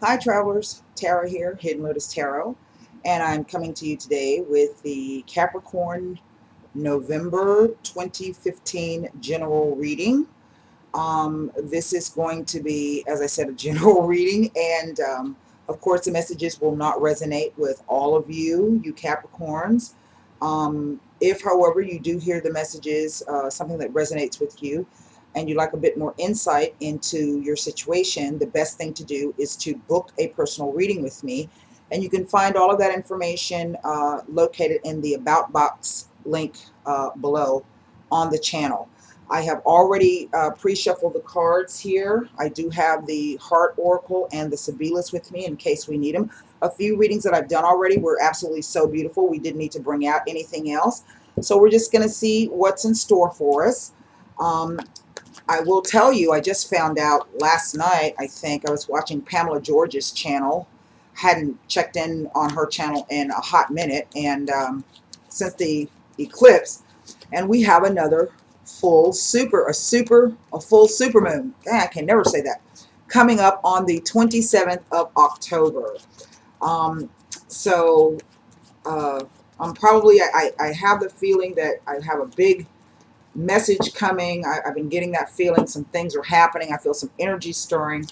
Hi, travelers. Tara here, Hidden Lotus Tarot, and I'm coming to you today with the Capricorn November 2015 general reading. This is going to be, as I said, a general reading, and of course, the messages will not resonate with all of you Capricorns. If, however, you do hear the messages, something that resonates with you, and you'd like a bit more insight into your situation, the best thing to do is to book a personal reading with me. And you can find all of that information located in the About box link below on the channel. I have already pre-shuffled the cards here. I do have the Heart Oracle and the Sibilas with me in case we need them. A few readings that I've done already were absolutely so beautiful. We didn't need to bring out anything else. So we're just going to see what's in store for us. I will tell you, I just found out last night, I think, I was watching Pamela George's channel. Hadn't checked in on her channel in a hot minute, and since the eclipse, and we have another full a full super moon. I can never say that. Coming up on the 27th of October. Um, so I'm probably, I have the feeling that I have a big message coming. I've been getting that feeling. Some things are happening. I feel some energy stirring.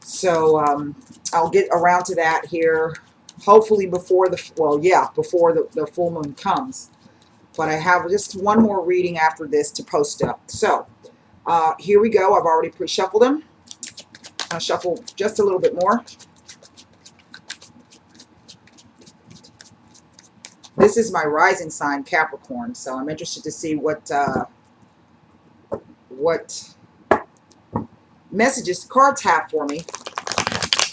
So I'll get around to that here, hopefully before before the full moon comes. But I have just one more reading after this to post up. So here we go. I've already pre-shuffled them. I'll shuffle just a little bit more. This is my rising sign, Capricorn, so I'm interested to see what messages the cards have for me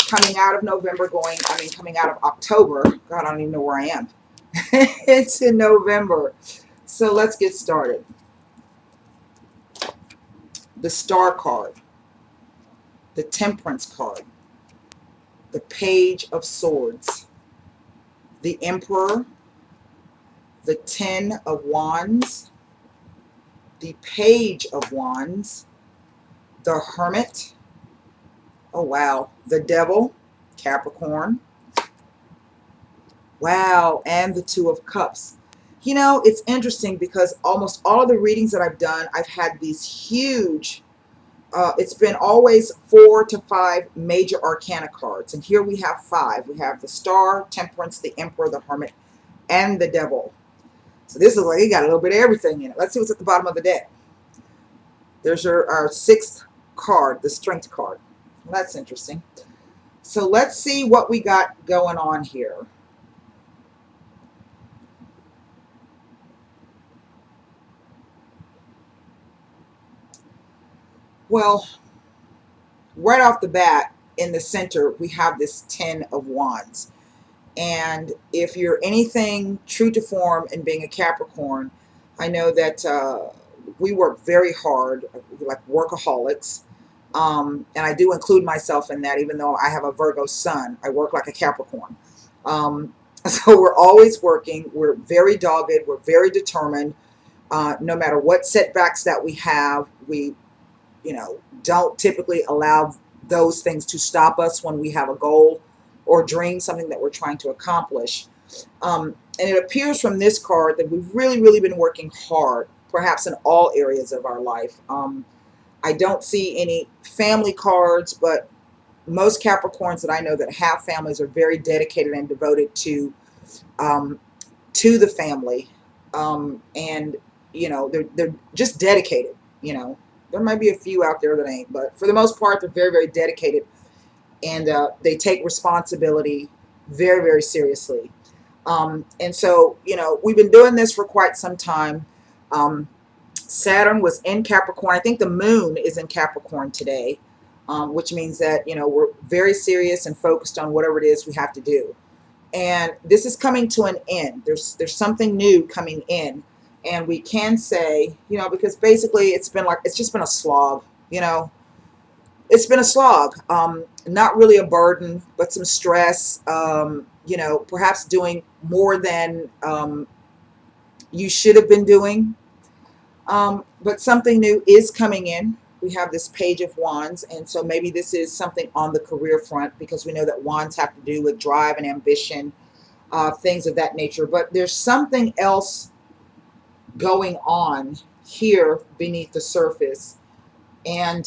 coming out of November, coming out of October. God, I don't even know where I am. It's in November. So let's get started. The Star card, the Temperance card, the Page of Swords, the Emperor, the Ten of Wands, the Page of Wands, the Hermit, oh wow, the Devil, Capricorn, wow, and the Two of Cups. You know, it's interesting because almost all of the readings that I've done, I've had these huge, it's been always 4 to 5 major arcana cards. And here we have 5. We have the Star, Temperance, the Emperor, the Hermit, and the Devil. So this is like, you got a little bit of everything in it. Let's see what's at the bottom of the deck. There's our 6th card, the Strength card. Well, that's interesting. So let's see what we got going on here. Well, right off the bat, in the center, we have this Ten of Wands. And if you're anything true to form in being a Capricorn, I know that we work very hard, like workaholics. And I do include myself in that, even though I have a Virgo sun. I work like a Capricorn. So we're always working. We're very dogged. We're very determined. No matter what setbacks that we have, we, don't typically allow those things to stop us when we have a goal or dream, something that we're trying to accomplish. And it appears from this card that we've really, really been working hard, perhaps in all areas of our life. I don't see any family cards, but most Capricorns that I know that have families are very dedicated and devoted to the family. And, they're just dedicated, There might be a few out there that ain't, but for the most part, they're very, very dedicated. And they take responsibility very, very seriously. And so, we've been doing this for quite some time. Saturn was in Capricorn. I think the moon is in Capricorn today, which means that, we're very serious and focused on whatever it is we have to do. And this is coming to an end. There's something new coming in. And we can say, because basically it's just been a slog, It's been a slog, not really a burden, but some stress, perhaps doing more than you should have been doing. But something new is coming in. we have this Page of Wands, and so maybe this is something on the career front, because we know that wands have to do with drive and ambition, things of that nature. But there's something else going on here beneath the surface, and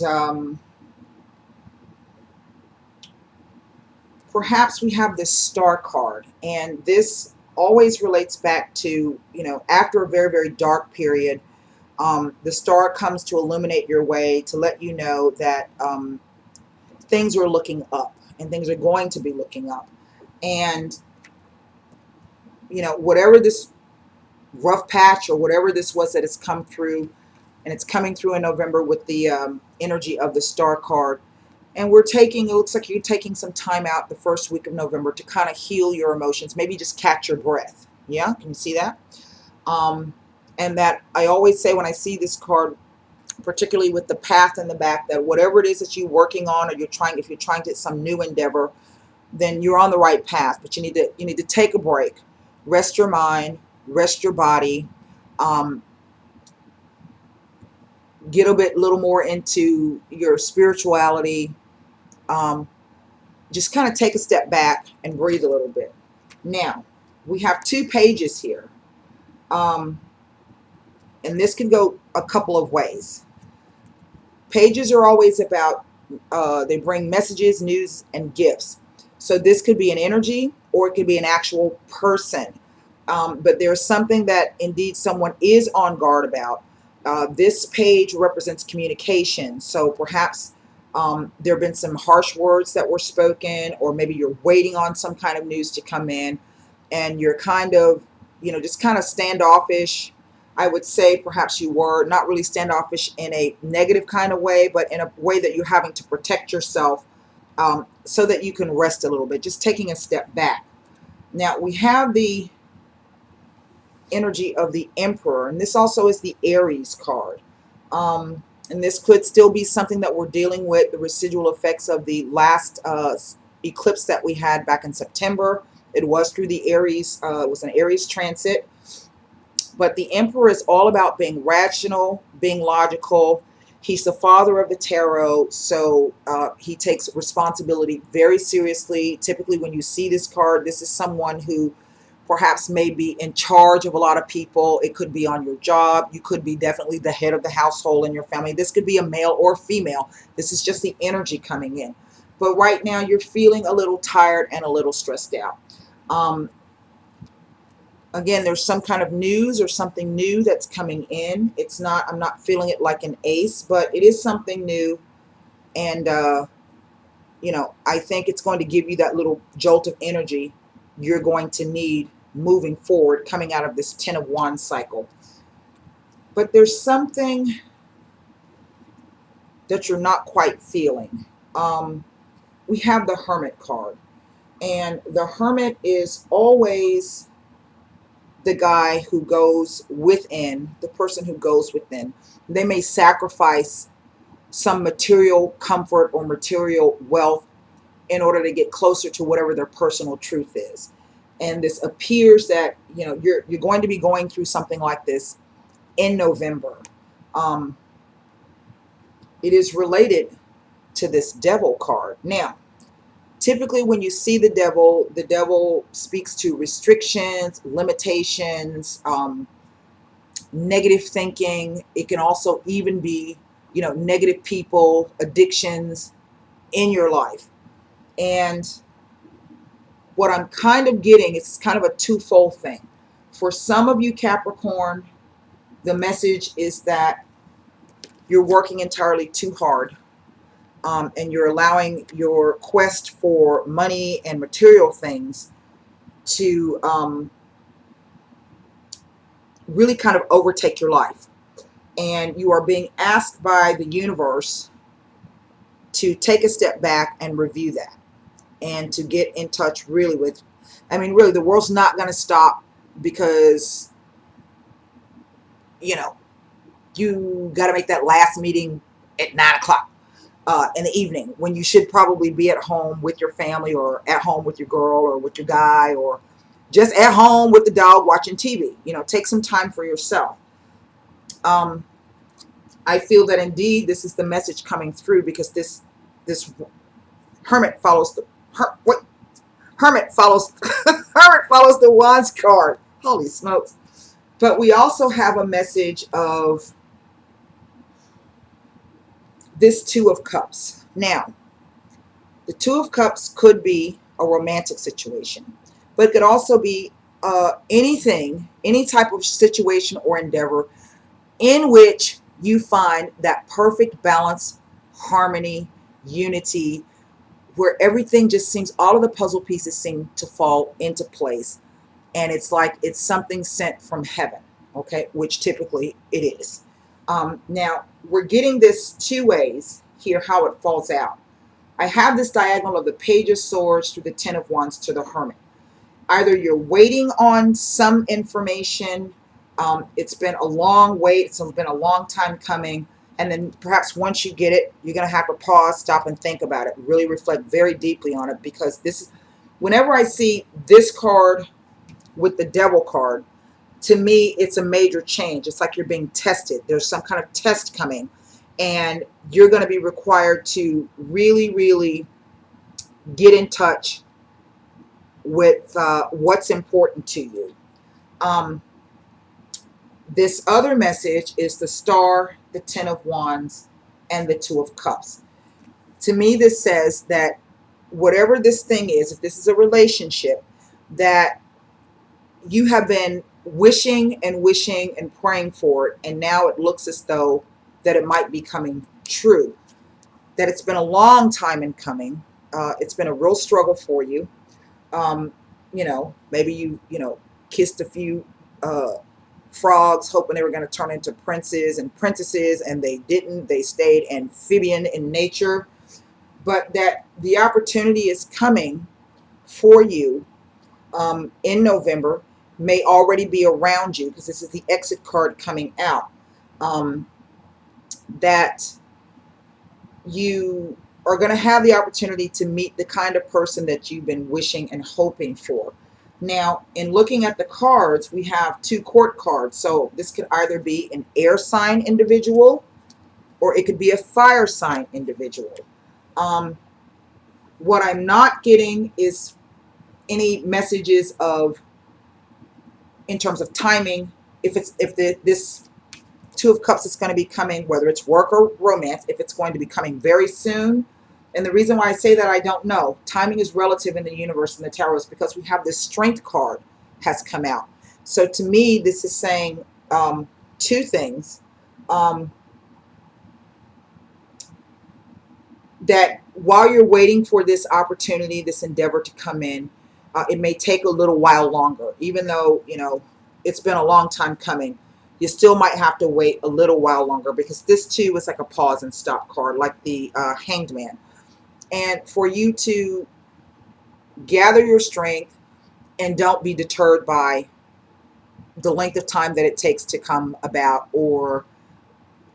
perhaps we have this Star card, and this always relates back to, after a very, very dark period, the Star comes to illuminate your way, to let you know that things are looking up, and things are going to be looking up. And, whatever this rough patch or whatever this was that has come through, and it's coming through in November with the energy of the Star card. And it looks like you're taking some time out the first week of November to kind of heal your emotions, maybe just catch your breath. Yeah, can you see that? And that I always say when I see this card, particularly with the path in the back, that whatever it is that you're working on, or if you're trying to some new endeavor, then you're on the right path. But you need to take a break, rest your mind, rest your body, get a little more into your spirituality. Just kind of take a step back and breathe a little bit. Now, we have two pages here. And this can go a couple of ways. Pages are always about, they bring messages, news, and gifts. So this could be an energy, or it could be an actual person. But there's something that indeed someone is on guard about. This page represents communication. So perhaps there have been some harsh words that were spoken, or maybe you're waiting on some kind of news to come in, and you're kind of, just kind of standoffish. I would say perhaps you were not really standoffish in a negative kind of way, but in a way that you're having to protect yourself, so that you can rest a little bit, just taking a step back. Now, we have the energy of the Emperor, and this also is the Aries card. And this could still be something that we're dealing with, the residual effects of the last eclipse that we had back in September. It was through the Aries, it was an Aries transit. But the Emperor is all about being rational, being logical. He's the father of the tarot, so he takes responsibility very seriously. Typically, when you see this card, this is someone who perhaps may be in charge of a lot of people. It could be on your job. You could be definitely the head of the household in your family. This could be a male or female. This is just the energy coming in. But right now, you're feeling a little tired and a little stressed out. Again, there's some kind of news or something new that's coming in. I'm not feeling it like an ace, but it is something new. And, I think it's going to give you that little jolt of energy you're going to need moving forward, coming out of this Ten of Wands cycle. But there's something that you're not quite feeling. We have the Hermit card. And the Hermit is always the guy who goes within, the person who goes within. They may sacrifice some material comfort or material wealth in order to get closer to whatever their personal truth is. And this appears that, you're going to be going through something like this in November. It is related to this Devil card. Now, typically when you see the devil speaks to restrictions, limitations, negative thinking. It can also even be, negative people, addictions in your life. And what I'm kind of getting, it's kind of a twofold thing. For some of you Capricorn, the message is that you're working entirely too hard. And you're allowing your quest for money and material things to really kind of overtake your life. And you are being asked by the universe to take a step back and review that. And to get in touch really with, really the world's not going to stop because, you got to make that last meeting at 9 o'clock. In the evening, when you should probably be at home with your family, or at home with your girl, or with your guy, or just at home with the dog watching TV. Take some time for yourself. I I feel that indeed this is the message coming through, because this hermit follows the what hermit follows hermit follows the wands card. Holy smokes. But we also have a message of this Two of Cups. Now, the Two of Cups could be a romantic situation, but it could also be anything, any type of situation or endeavor in which you find that perfect balance, harmony, unity, where everything just seems, all of the puzzle pieces seem to fall into place. And it's like it's something sent from heaven, okay, which typically it is. Now, we're getting this two ways here, how it falls out. I have this diagonal of the Page of Swords through the Ten of Wands to the Hermit. Either you're waiting on some information, it's been a long wait, it's been a long time coming, and then perhaps once you get it, you're going to have to pause, stop, and think about it, really reflect very deeply on it, because this is, whenever I see this card with the Devil card, to me, it's a major change. It's like you're being tested. There's some kind of test coming, and you're going to be required to really, really get in touch with what's important to you. This other message is the Star, the Ten of Wands, and the Two of Cups. To me, this says that whatever this thing is, if this is a relationship, that you have been wishing and wishing and praying for it, and now it looks as though that it might be coming true, that it's been a long time in coming. It's been a real struggle for you. You know, maybe you kissed a few frogs hoping they were going to turn into princes and princesses, and they didn't. They stayed amphibian in nature. But that the opportunity is coming for you in November, may already be around you, because this is the Exit card coming out, that you are going to have the opportunity to meet the kind of person that you've been wishing and hoping for. Now, in looking at the cards, we have two court cards. So this could either be an air sign individual, or it could be a fire sign individual. What I'm not getting is any messages of, in terms of timing, if this Two of Cups is going to be coming, whether it's work or romance, if it's going to be coming very soon. And the reason why I say that, I don't know. Timing is relative in the universe and the tarot, is because we have this Strength card has come out. So to me, this is saying two things. That while you're waiting for this opportunity, this endeavor to come in, it may take a little while longer, even though, it's been a long time coming. You still might have to wait a little while longer, because this too is like a pause and stop card, like the Hanged Man. And for you to gather your strength and don't be deterred by the length of time that it takes to come about, or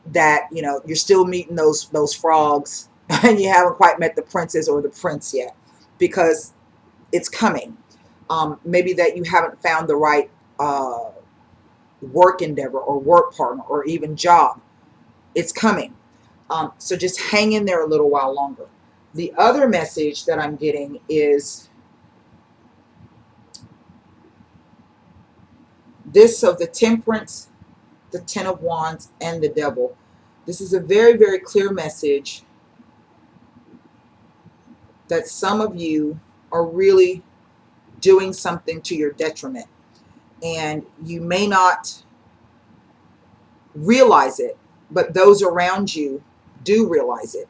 that, you're still meeting those frogs and you haven't quite met the princess or the prince yet, because it's coming. Maybe that you haven't found the right work endeavor or work partner or even job. It's coming. So just hang in there a little while longer. The other message that I'm getting is this of the Temperance, the Ten of Wands, and the Devil. This is a very, very clear message that some of you are really doing something to your detriment. And you may not realize it, but those around you do realize it.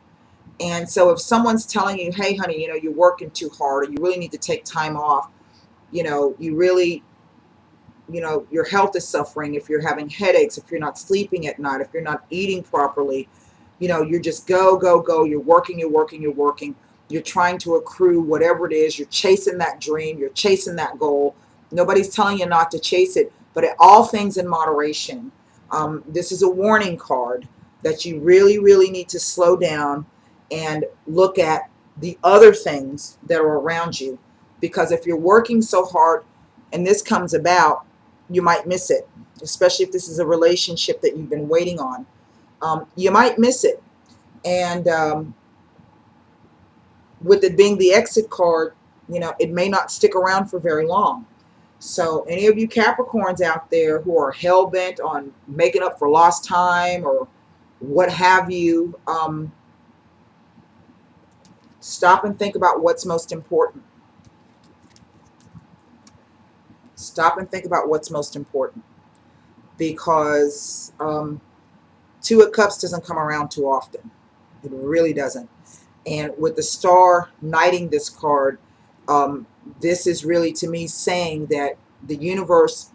And so if someone's telling you, hey, honey, you're working too hard, or you really need to take time off, you really, your health is suffering, if you're having headaches, if you're not sleeping at night, if you're not eating properly, you're just go, go, go. You're working, you're working, you're working. You're trying to accrue whatever it is. You're chasing that dream. You're chasing that goal. Nobody's telling you not to chase it, but all things in moderation. This is a warning card that you really, really need to slow down and look at the other things that are around you. Because if you're working so hard and this comes about, you might miss it, especially if this is a relationship that you've been waiting on. You might miss it. And with it being the exit card, you know, it may not stick around for very long. So any of you Capricorns out there who are hell-bent on making up for lost time or what have you, stop and think about what's most important. Stop and think about what's most important, because Two of Cups doesn't come around too often. It really doesn't. And with the star knighting this card, this is really, to me, saying that the universe,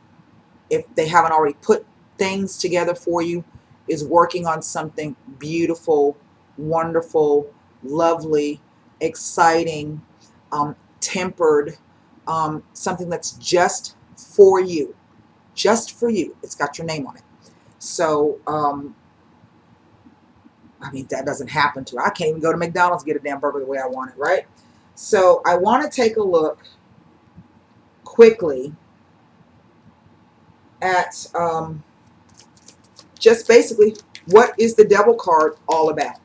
if they haven't already put things together for you, is working on something beautiful, wonderful, lovely, exciting, tempered, something that's just for you. Just for you. It's got your name on it. So, I mean, that doesn't happen to. I can't even go to McDonald's and get a damn burger the way I want it, right? So I want to take a look quickly at just basically what is the Devil card all about,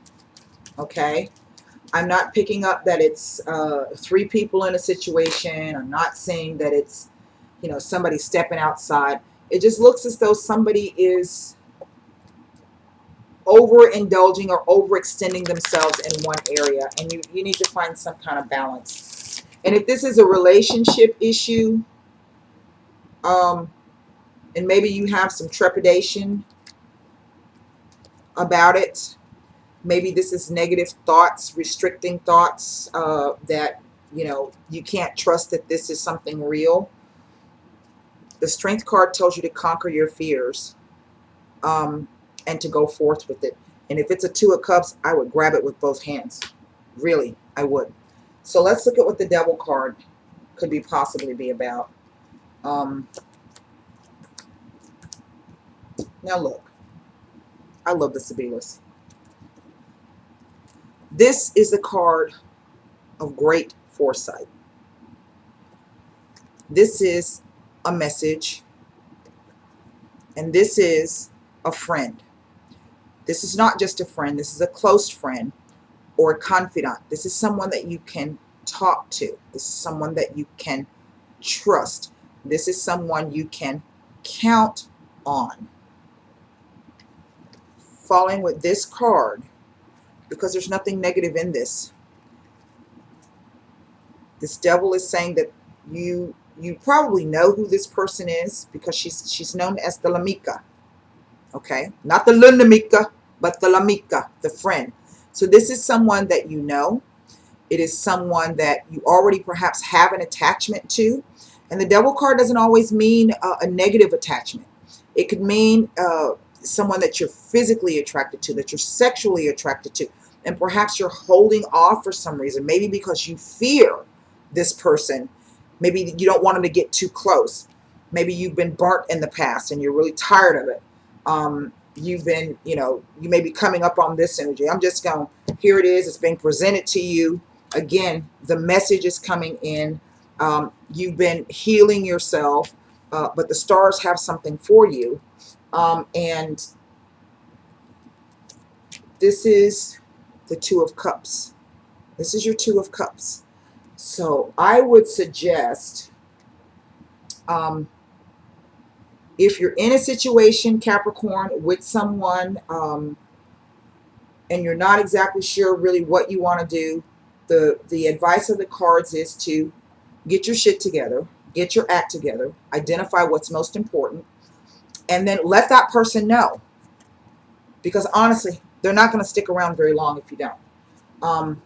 okay? I'm not picking up that it's three people in a situation. I'm not saying that it's, you know, somebody stepping outside. It just looks as though somebody is overindulging or overextending themselves in one area, and you need to find some kind of balance. And if this is a relationship issue, and maybe you have some trepidation about it, maybe this is negative thoughts, restricting thoughts, that, you know, you can't trust that this is something real. The Strength card tells you to conquer your fears, and to go forth with it. And if it's a Two of Cups, I would grab it with both hands. Really, I would. So let's look at what the Devil card could be possibly be about. Now look, I love the Sibilas. This is the card of great foresight. This is a message, and this is a friend. This is not just a friend. This is a close friend or a confidant. This is someone that you can talk to. This is someone that you can trust. This is someone you can count on. Following with this card, because there's nothing negative in this. This Devil is saying that you probably know who this person is, because she's known as the Lamika. Okay, not the Lunamika, but the Lamika, the friend. So this is someone that you know. It is someone that you already perhaps have an attachment to. And the Devil card doesn't always mean a negative attachment. It could mean someone that you're physically attracted to, that you're sexually attracted to. And perhaps you're holding off for some reason, maybe because you fear this person. Maybe you don't want them to get too close. Maybe you've been burnt in the past and you're really tired of it. You've been, you know, you may be coming up on this energy. I'm just going, here it is. It's being presented to you. Again, the message is coming in. You've been healing yourself, but the stars have something for you. And this is the Two of Cups. This is your Two of Cups. So I would suggest, if you're in a situation, Capricorn, with someone, and you're not exactly sure really what you want to do, the advice of the cards is to get your shit together, get your act together, identify what's most important, and then let that person know. Because honestly, they're not going to stick around very long if you don't.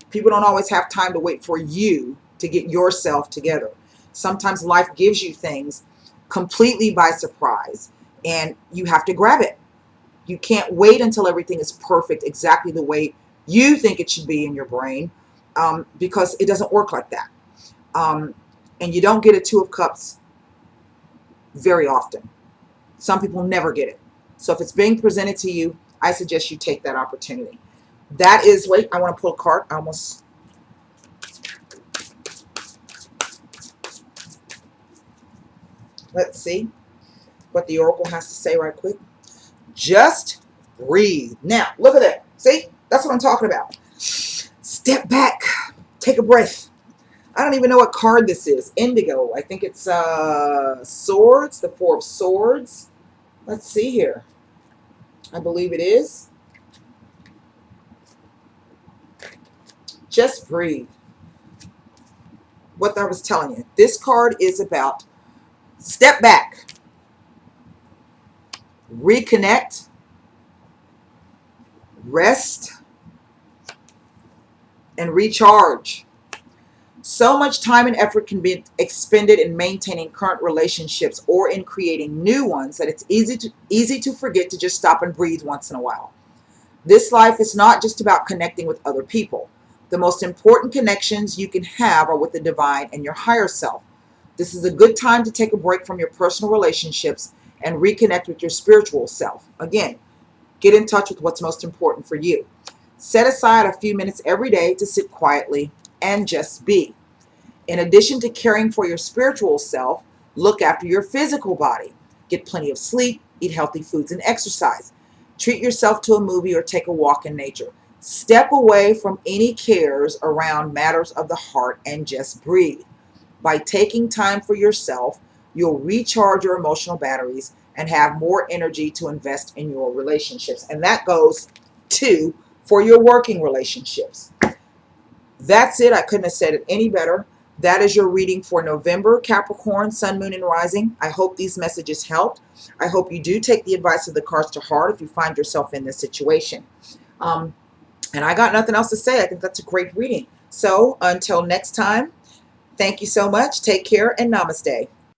People don't always have time to wait for you to get yourself together. Sometimes life gives you things completely by surprise, and you have to grab it. You can't wait until everything is perfect exactly the way you think it should be in your brain, because it doesn't work like that. And you don't get a Two of Cups very often. Some people never get it. So if it's being presented to you, I suggest you take that opportunity. That is, wait, I want to pull a card. I almost... Let's see what the Oracle has to say right quick. Just breathe. Now, look at that. See? That's what I'm talking about. Step back. Take a breath. I don't even know what card this is. Indigo. I think it's Swords, the Four of Swords. Let's see here. I believe it is. Just breathe. What I was telling you. This card is about step back, reconnect, rest, and recharge. So much time and effort can be expended in maintaining current relationships or in creating new ones that it's easy to forget to just stop and breathe once in a while. This life is not just about connecting with other people. The most important connections you can have are with the divine and your higher self. This is a good time to take a break from your personal relationships and reconnect with your spiritual self. Again, get in touch with what's most important for you. Set aside a few minutes every day to sit quietly and just be. In addition to caring for your spiritual self, look after your physical body. Get plenty of sleep, eat healthy foods, and exercise. Treat yourself to a movie or take a walk in nature. Step away from any cares around matters of the heart and just breathe. By taking time for yourself, you'll recharge your emotional batteries and have more energy to invest in your relationships. And that goes too for your working relationships. That's it. I couldn't have said it any better. That is your reading for November, Capricorn, Sun, Moon, and Rising. I hope these messages helped. I hope you do take the advice of the cards to heart if you find yourself in this situation. And I got nothing else to say. I think that's a great reading. So until next time, thank you so much. Take care and namaste.